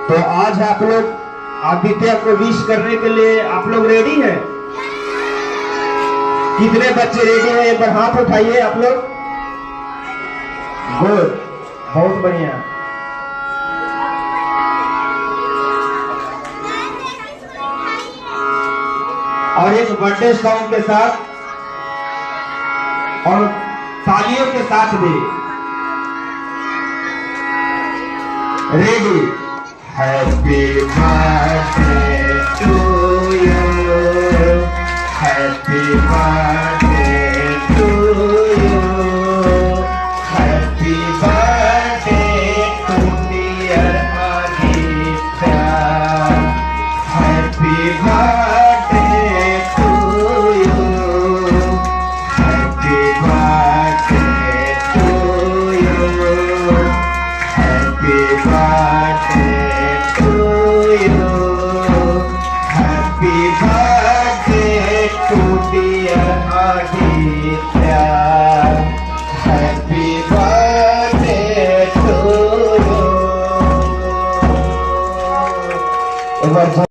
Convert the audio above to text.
तो आज आप लोग आदित्य को विश करने के लिए आप लोग रेडी हैं? कितने बच्चे रेडी हैं? एक बार हाथ उठाइए आप लोग। गुड, बहुत बढ़िया। और एक बर्थडे सॉन्ग के साथ और तालियों के साथ भी ready. Happy birthday to you, happy birthday to you, happy birthday to dear Aditya, happy birthday to you, happy birthday to you, happy birthday to you, happy birthday to dear Aditya.